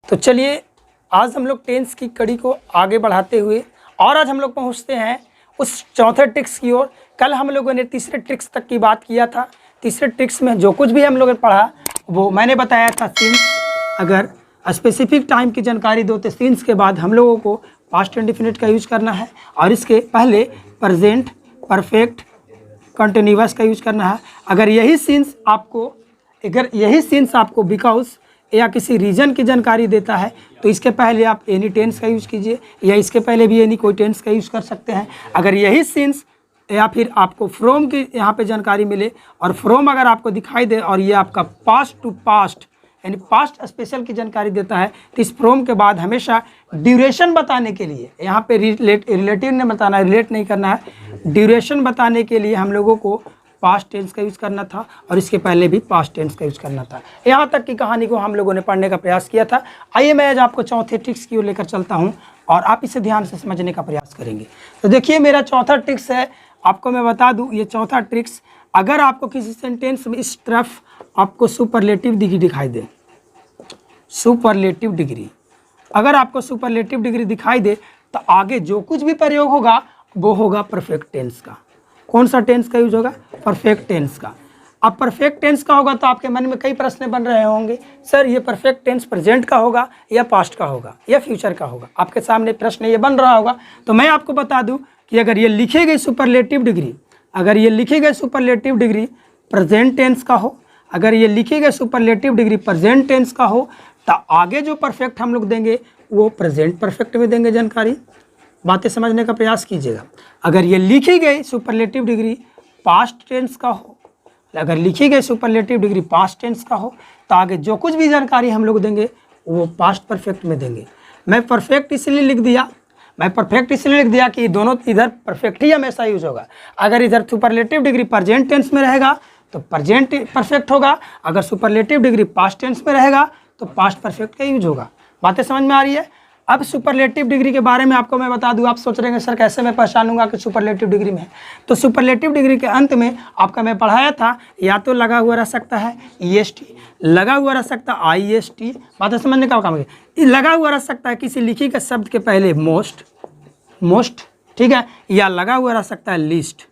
तो चलिए आज हम लोग टेंस की कड़ी को आगे बढ़ाते हुए और आज हम लोग पहुंचते हैं उस चौथे ट्रिक्स की ओर। कल हम लोगों ने तीसरे ट्रिक्स तक की बात किया था। तीसरे ट्रिक्स में जो कुछ भी हम लोगों ने पढ़ा वो मैंने बताया था सिंस अगर स्पेसिफिक टाइम की जानकारी दो तो सिंस के बाद हम लोगों को पास्ट इंडेफिनिट का यूज करना है और इसके पहले प्रेजेंट परफेक्ट कंटिन्यूअस का यूज करना है। अगर यही सिंस आपको बिकॉज या किसी रीजन की जानकारी देता है तो इसके पहले आप एनी टेंस का यूज़ कीजिए या इसके पहले भी एनी कोई टेंस का यूज़ कर सकते हैं। अगर यही सिंस या फिर आपको फ्रॉम की यहाँ पे जानकारी मिले और फ्रॉम अगर आपको दिखाई दे और ये आपका पास्ट टू पास्ट यानी पास्ट स्पेशल की जानकारी देता है तो इस फ्रॉम के बाद हमेशा ड्यूरेशन बताने के लिए यहाँ पे रिलेटिव ने बताना है, रिलेट नहीं करना है, ड्यूरेशन बताने के लिए हम लोगों को पास्ट टेंस का यूज़ करना था और इसके पहले भी पास्ट टेंस का यूज़ करना था। यहाँ तक की कहानी को हम लोगों ने पढ़ने का प्रयास किया था। आइए मैं आज आपको चौथे ट्रिक्स की ओर लेकर चलता हूँ और आप इसे ध्यान से समझने का प्रयास करेंगे। तो देखिए मेरा चौथा ट्रिक्स है, आपको मैं बता दूँ ये चौथा ट्रिक्स अगर आपको किसी सेंटेंस में इस तरफ आपको सुपरलेटिव डिग्री दिखाई दे, सुपरलेटिव डिग्री अगर आपको सुपरलेटिव डिग्री दिखाई दे तो आगे जो कुछ भी प्रयोग होगा वो होगा परफेक्ट टेंस का। कौन सा टेंस का यूज होगा? परफेक्ट टेंस का। अब परफेक्ट टेंस का होगा तो आपके मन में कई प्रश्न बन रहे होंगे, सर ये परफेक्ट टेंस प्रेजेंट का होगा या पास्ट का होगा या फ्यूचर का होगा। आपके सामने प्रश्न ये बन रहा होगा तो मैं आपको बता दूं कि अगर ये लिखी गई सुपरलेटिव डिग्री, अगर ये लिखी गई सुपरलेटिव डिग्री प्रेजेंट टेंस का हो, अगर ये लिखी गई सुपरलेटिव डिग्री प्रेजेंट टेंस का हो तो आगे जो परफेक्ट हम लोग देंगे वो प्रेजेंट परफेक्ट में देंगे जानकारी। बातें समझने का प्रयास कीजिएगा। अगर ये लिखी गई सुपरलेटिव डिग्री पास्ट टेंस का हो, अगर लिखी गई सुपरलेटिव डिग्री पास्ट टेंस का हो तो आगे जो कुछ भी जानकारी हम लोग देंगे वो पास्ट परफेक्ट में देंगे। मैं परफेक्ट इसलिए लिख दिया कि दोनों इधर परफेक्ट ही हमेशा यूज होगा। अगर इधर सुपरलेटिव डिग्री प्रेजेंट टेंस में रहेगा तो प्रेजेंट परफेक्ट होगा, अगर सुपरलेटिव डिग्री पास्ट टेंस में रहेगा तो पास्ट परफेक्ट का यूज होगा। बातें समझ में आ रही है? अब सुपरलेटिव डिग्री के बारे में आपको मैं बता दूं, आप सोच रहे हैं सर कैसे मैं पहचानूंगा कि सुपरलेटिव डिग्री में है। तो सुपरलेटिव डिग्री के अंत में आपका मैं पढ़ाया था या तो लगा हुआ रह सकता है EST, लगा हुआ रह सकता है IEST। बातें समझने का काम है, लगा हुआ रह सकता है किसी लिखी के शब्द के पहले मोस्ट, ठीक है, या लगा हुआ रह सकता है लिस्ट।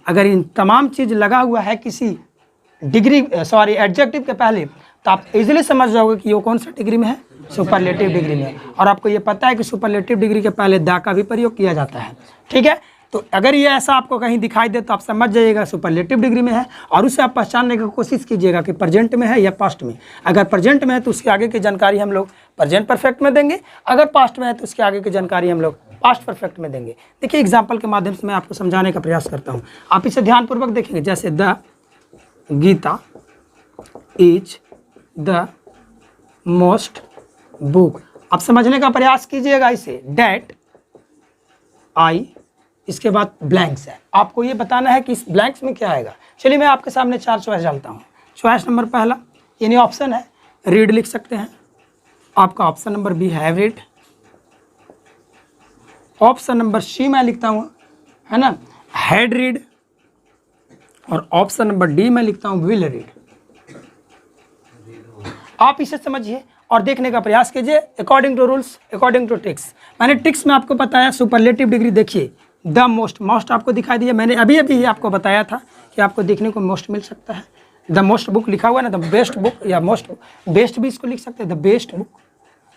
अगर इन तमाम चीज़ लगा हुआ है किसी एडजेक्टिव के पहले तो आप इजीली समझ जाओगे कि वो कौन सा डिग्री में है, सुपरलेटिव डिग्री में। और आपको ये पता है कि सुपरलेटिव डिग्री के पहले द का भी प्रयोग किया जाता है, ठीक है। तो अगर ये ऐसा आपको कहीं दिखाई दे तो आप समझ जाइएगा सुपरलेटिव डिग्री में है और उसे आप पहचानने की कोशिश कीजिएगा कि प्रेजेंट में है या पास्ट में। अगर प्रेजेंट में है तो उसके आगे की जानकारी हम लोग प्रेजेंट परफेक्ट में देंगे, अगर पास्ट में है तो उसके आगे की जानकारी हम लोग पास्ट परफेक्ट में देंगे। देखिए एग्जाम्पल के माध्यम से मैं आपको समझाने का प्रयास करता हूँ, आप इसे ध्यानपूर्वक देखेंगे। जैसे the Gita is the most book, आप समझने का प्रयास कीजिएगा इसे। डेट आई, इसके बाद ब्लैंक्स है, आपको ये बताना है कि इस ब्लैंक्स में क्या आएगा। चलिए मैं आपके सामने 4 चॉइस डालता हूँ। चॉइस नंबर पहला यानी ऑप्शन है रीड, लिख सकते हैं। आपका option number B have read, option number C मैं लिखता हूँ है ना हैड रीड, और ऑप्शन नंबर डी मैं लिखता हूँ विल रीड। आप इसे समझिए और देखने का प्रयास कीजिए according to rules, according to tricks. मैंने ट्रिक्स में आपको बताया सुपरलेटिव डिग्री, देखिए द मोस्ट आपको दिखाई दिया। मैंने अभी आपको बताया था कि आपको देखने को मोस्ट मिल सकता है। द मोस्ट बुक लिखा हुआ है ना, द बेस्ट बुक या मोस्ट बेस्ट भी इसको लिख सकते हैं, द बेस्ट बुक।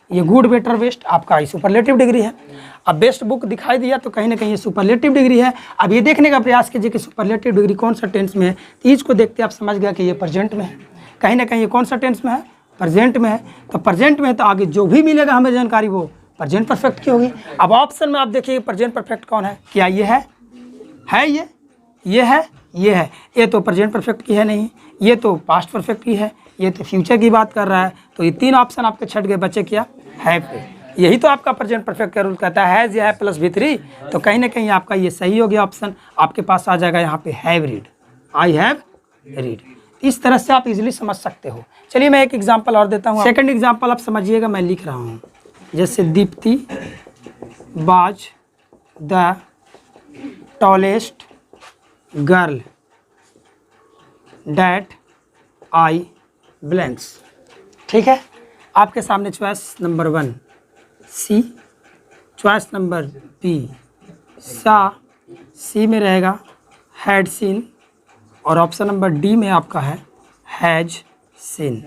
ये गुड बेटर बेस्ट आपका ये सुपरलेटिव डिग्री है। अब बेस्ट बुक दिखाई दिया तो कहीं ना कहीं ये सुपरलेटिव डिग्री है। अब ये देखने का प्रयास कीजिए कि सुपरलेटिव डिग्री कौन सा टेंस में है। तीज को देखते आप समझ गया कि ये प्रेजेंट में है, कहीं ना कहीं ये कौन सा टेंस में है, प्रेजेंट में है। तो प्रेजेंट में है तो आगे जो भी मिलेगा हमें जानकारी वो प्रेजेंट परफेक्ट की होगी। अब ऑप्शन में आप देखिए प्रेजेंट परफेक्ट कौन है, क्या ये है ये है, ये तो प्रेजेंट परफेक्ट की है नहीं, ये तो पास्ट परफेक्ट की है, ये तो फ्यूचर की बात कर रहा है। तो ये 3 ऑप्शन आपके छट गए, बचे क्या, हैव। यही तो आपका प्रेजेंट परफेक्ट का रूल कहता है, हैज या है प्लस V3। तो कहीं ना कहीं आपका ये सही हो गया ऑप्शन, आपके पास आ जाएगा यहाँ पे have read, I have read. इस तरह से आप इजीली समझ सकते हो। चलिए मैं एक एग्जांपल और देता हूँ। सेकंड एग्जांपल आप समझिएगा, मैं लिख रहा हूँ जैसे Deepti was the tallest girl that I blanks, ठीक है। आपके सामने चॉइस नंबर 1 सी, चॉइस नंबर बी सा, सी में रहेगा हैड सीन, और ऑप्शन नंबर डी में आपका है हैज सीन।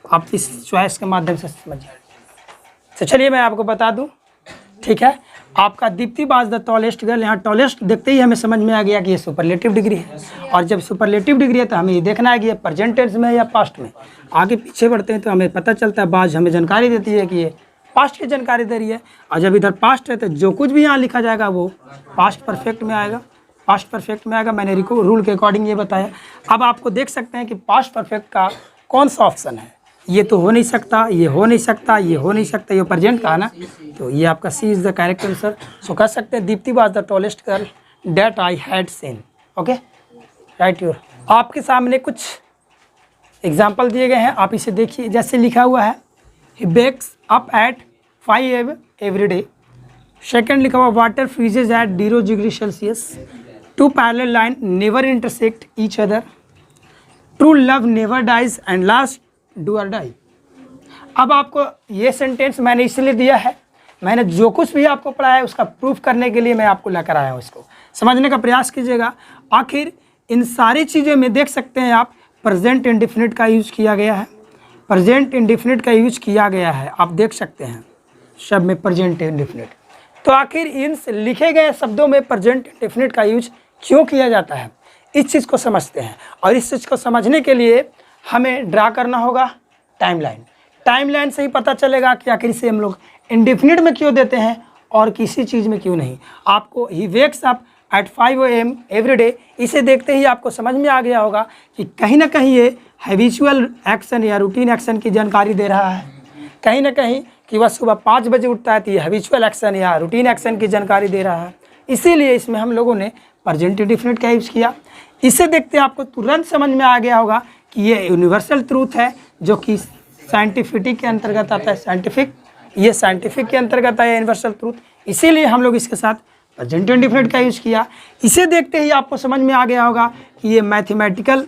आप इस चॉइस के माध्यम से समझिए। तो चलिए मैं आपको बता दूं, ठीक है। आपका Deepti was the tallest girl, यहाँ टॉलेस्ट देखते ही हमें समझ में आ गया कि ये सुपरलेटिव डिग्री है, और जब सुपरलेटिव डिग्री है तो हमें ये देखना है कि ये प्रेजेंट टेंस में है या पास्ट में। आगे पीछे बढ़ते हैं तो हमें पता चलता है, बाज हमें जानकारी देती है कि ये पास्ट की जानकारी दे रही है, और जब इधर पास्ट है तो जो कुछ भी यहाँ लिखा जाएगा वो पास्ट परफेक्ट में आएगा, पास्ट परफेक्ट में आएगा। मैंने रूल के अकॉर्डिंग ये बताया। अब आपको देख सकते हैं कि पास्ट परफेक्ट का कौन सा ऑप्शन है। ये तो हो नहीं सकता, ये हो नहीं सकता, ये हो नहीं सकता, ये प्रेजेंट का है ना, तो ये आपका सी इज़ द करेक्ट आंसर। सो कह सकते हैं Deepti was the tallest girl that I had seen. Okay, right your. आपके सामने कुछ एग्जाम्पल दिए गए हैं, आप इसे देखिए। जैसे लिखा हुआ है he wakes up at 5 AM every day. Second लिखा हुआ water freezes at 0 degree Celsius. 2 parallel line never intersect each other. True love never dies and last do or die. अब आपको ये सेंटेंस मैंने इसलिए दिया है, मैंने जो कुछ भी आपको पढ़ाया है उसका प्रूफ करने के लिए मैं आपको लेकर आया हूँ। इसको समझने का प्रयास कीजिएगा। आखिर इन सारी चीज़ों में देख सकते हैं आप प्रेजेंट इंडेफिनिट का यूज किया गया है, प्रेजेंट इंडेफिनिट का यूज किया गया है, आप देख सकते हैं शब्द में प्रेजेंट इंडेफिनिट। तो आखिर इन लिखे गए शब्दों में प्रेजेंट इंडेफिनिट का यूज क्यों किया जाता है, इस चीज़ को समझते हैं। और इस चीज़ को समझने के लिए हमें ड्रा करना होगा टाइमलाइन। टाइमलाइन से ही पता चलेगा कि आखिर इसे हम लोग इंडेफिनिट में क्यों देते हैं और किसी चीज़ में क्यों नहीं। आपको he wakes up at 5 AM every day, इसे देखते ही आपको समझ में आ गया होगा कि कहीं ना कहीं ये हैबिचुअल एक्शन या रूटीन एक्शन की जानकारी दे रहा है। कहीं ना कहीं कि वह सुबह 5 बजे उठता है तो ये हैबिचुअल एक्शन या रूटीन एक्शन की जानकारी दे रहा है। इसीलिए इसमें हम लोगों ने प्रेजेंट इंडेफिनिट का यूज़ किया। इसे देखते आपको तुरंत समझ में आ गया होगा कि ये यूनिवर्सल ट्रूथ है जो कि साइंटिफिक के अंतर्गत आता है। साइंटिफिक, ये साइंटिफिक के अंतर्गत है यूनिवर्सल ट्रूथ, इसीलिए हम लोग इसके साथ प्रेजेंट इंडेफिनिट का यूज़ किया। इसे देखते ही आपको समझ में आ गया होगा कि ये मैथमेटिकल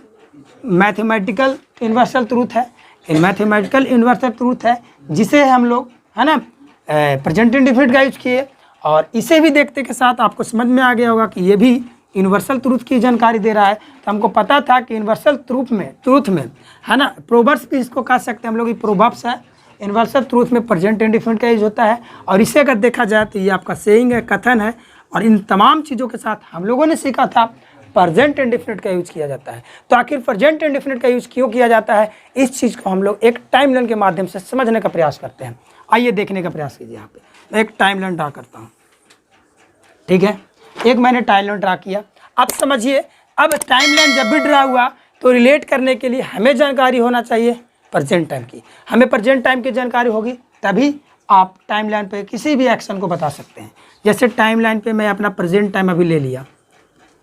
यूनिवर्सल ट्रूथ है, मैथमेटिकल यूनिवर्सल ट्रूथ है जिसे हम लोग है ना प्रेजेंट इंडेफिनिट का यूज़ किए। और इसे भी देखते के साथ आपको समझ में आ गया होगा कि ये भी यूनिवर्सल ट्रूथ की जानकारी दे रहा है। तो हमको पता था कि यूनिवर्सल ट्रूथ में है ना, प्रोवर्ब्स भी इसको कह सकते हैं हम लोग, ये प्रोवर्ब्स है। यूनिवर्सल ट्रूथ में प्रेजेंट इंडेफिनिट का यूज होता है, और इसे अगर देखा जाए तो ये आपका सेइंग है, कथन है। और इन तमाम चीज़ों के साथ हम लोगों ने सीखा था प्रेजेंट इंडेफिनिट का यूज किया जाता है। तो आखिर प्रेजेंट इंडेफिनिट का यूज क्यों किया जाता है, इस चीज़ को हम लोग एक टाइमलाइन के माध्यम से समझने का प्रयास करते हैं। आइए देखने का प्रयास कीजिए। यहाँ पे मैं एक टाइमलाइन ड्रा करता हूँ, ठीक है। एक मैंने टाइमलाइन ड्रा किया। अब समझिए, अब टाइमलाइन जब भी ड्रा हुआ तो रिलेट करने के लिए हमें जानकारी होना चाहिए प्रेजेंट टाइम की। हमें प्रेजेंट टाइम की जानकारी होगी तभी आप टाइमलाइन पे किसी भी एक्शन को बता सकते हैं। जैसे टाइमलाइन पे मैं अपना प्रेजेंट टाइम अभी ले लिया,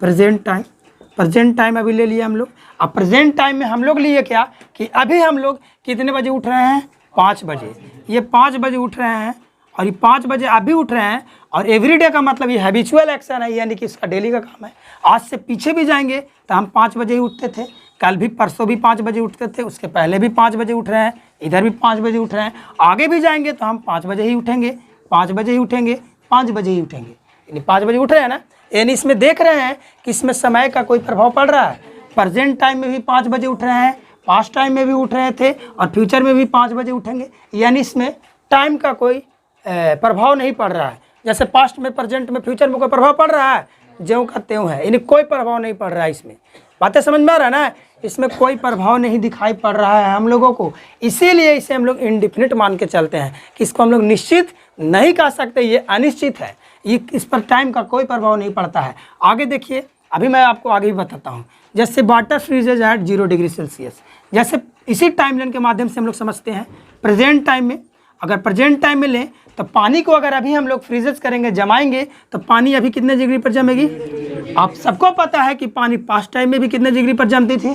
प्रेजेंट टाइम अभी ले लिया हम लोग। अब प्रेजेंट टाइम में हम लोग लिए क्या कि अभी हम लोग कितने बजे उठ रहे हैं, 5 बजे। ये 5 बजे उठ रहे हैं और ये 5 बजे अभी उठ रहे हैं। और एवरीडे का मतलब ये हैबिचुअल एक्शन है, यानी कि इसका डेली का काम है। आज से पीछे भी जाएंगे तो हम 5 बजे ही उठते थे, कल भी परसों भी 5 बजे उठते थे, उसके पहले भी 5 बजे उठ रहे हैं, इधर भी 5 बजे उठ रहे हैं, आगे भी जाएंगे तो हम 5 बजे ही उठेंगे, 5 बजे ही उठेंगे, 5 बजे ही उठेंगे। यानी 5 बजे उठ रहे हैं ना, यानी इसमें देख रहे हैं कि इसमें समय का कोई प्रभाव पड़ रहा है। प्रेजेंट टाइम में भी 5 बजे उठ रहे हैं, पास्ट टाइम में भी उठ रहे थे और फ्यूचर में भी 5 बजे उठेंगे। यानी इसमें टाइम का कोई प्रभाव नहीं पड़ रहा है। जैसे पास्ट में, प्रेजेंट में, फ्यूचर में कोई प्रभाव पड़ रहा है, ज्यों का त्यों है, यानी कोई प्रभाव नहीं पड़ रहा है। इसमें बातें समझ में आ रहा है ना, इसमें कोई प्रभाव नहीं दिखाई पड़ रहा है हम लोगों को। इसीलिए इसे हम लोग इंडेफिनिट मान के चलते हैं कि इसको हम लोग निश्चित नहीं कह सकते, ये अनिश्चित है, ये इस पर टाइम का कोई प्रभाव नहीं पड़ता है। आगे देखिए, अभी मैं आपको आगे भी बताता हूँ। जैसे water freezes at 0 degree Celsius, जैसे इसी टाइमलाइन के माध्यम से हम लोग समझते हैं प्रेजेंट टाइम में। अगर प्रेजेंट टाइम में लें तो पानी को अगर अभी हम लोग फ्रीजेज करेंगे, जमाएंगे, तो पानी अभी कितने डिग्री पर जमेगी। आप सबको पता है कि पानी पास्ट टाइम में भी कितने डिग्री पर जमती थी,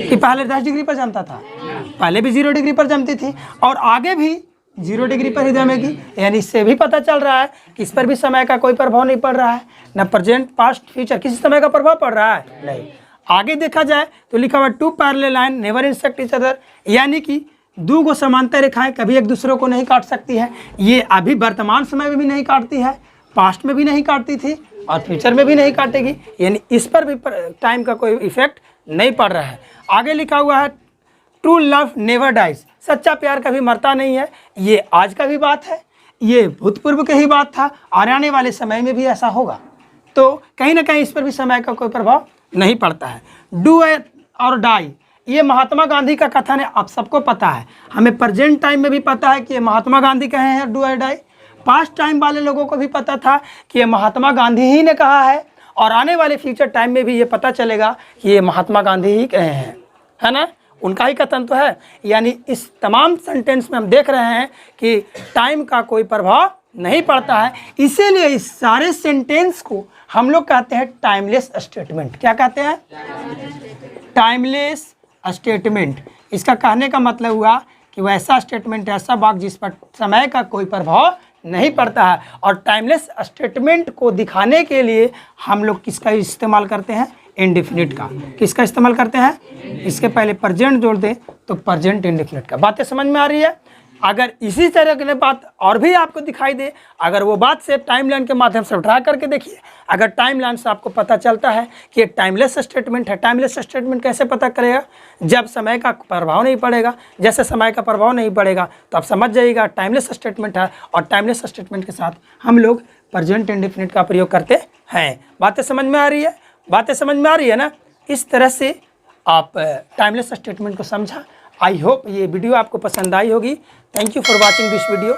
कि पहले 10 डिग्री पर जमता था, पहले भी 0 डिग्री पर जमती थी और आगे भी 0 डिग्री पर ही जमेगी। यानी इससे भी पता चल रहा है कि इस पर भी समय का कोई प्रभाव नहीं पड़ रहा है, न प्रेजेंट, पास्ट, फ्यूचर किसी समय का प्रभाव पड़ रहा है, नहीं। आगे देखा जाए तो लिखा हुआ 2 parallel line never intersect each other, यानी कि दो गो समांतर रेखाएं कभी एक दूसरे को नहीं काट सकती है। ये अभी वर्तमान समय में भी नहीं काटती है, पास्ट में भी नहीं काटती थी और फ्यूचर में भी नहीं काटेगी, यानी इस पर भी टाइम का कोई इफेक्ट नहीं पड़ रहा है। आगे लिखा हुआ है ट्रू लव नेवर डाइज, सच्चा प्यार कभी मरता नहीं है। ये आज का भी बात है, ये भूतपूर्व की ही बात था और आने वाले समय में भी ऐसा होगा। तो कहीं ना कहीं इस पर भी समय का कोई प्रभाव नहीं पड़ता है। डू और डाई, ये महात्मा गांधी का कथन है, आप सबको पता है, हमें प्रेजेंट टाइम में भी पता है कि ये महात्मा गांधी कहे हैं do or die. Past time वाले लोगों को भी पता था कि ये महात्मा गांधी ही ने कहा है और आने वाले फ्यूचर टाइम में भी ये पता चलेगा कि ये महात्मा गांधी ही कहे हैं, है ना, उनका ही कथन तो है। यानी इस तमाम सेंटेंस में हम देख रहे हैं कि टाइम का कोई प्रभाव नहीं पड़ता है। इसीलिए इस सारे सेंटेंस को हम लोग कहते हैं टाइमलेस स्टेटमेंट। क्या कहते हैं? Timeless statement. इसका कहने का मतलब हुआ कि वैसा स्टेटमेंट, ऐसा वाक्य जिस पर समय का कोई प्रभाव नहीं पड़ता है। और टाइमलेस स्टेटमेंट को दिखाने के लिए हम लोग किसका इस्तेमाल करते हैं? इंडेफिनिट का। किसका इस्तेमाल करते हैं? इसके पहले प्रेजेंट जोड़ दें तो प्रेजेंट इंडेफिनिट का। बातें समझ में आ रही है? अगर इसी तरह की बात और भी आपको दिखाई दे, अगर वो बात से टाइमलाइन के माध्यम से ड्रा करके देखिए, अगर टाइमलाइन से आपको पता चलता है कि ये टाइमलेस स्टेटमेंट है। टाइमलेस स्टेटमेंट कैसे पता करेगा? जब समय का प्रभाव नहीं पड़ेगा। जैसे समय का प्रभाव नहीं पड़ेगा तो आप समझ जाइएगा टाइमलेस स्टेटमेंट है। और टाइमलेस स्टेटमेंट के साथ हम लोग प्रेजेंट इंडेफिनिट का प्रयोग करते हैं। बातें समझ में आ रही है? बातें समझ में आ रही है ना? इस तरह से आप टाइमलेस स्टेटमेंट को समझा। आई होप ये वीडियो आपको पसंद आई होगी। Thank you for watching this video.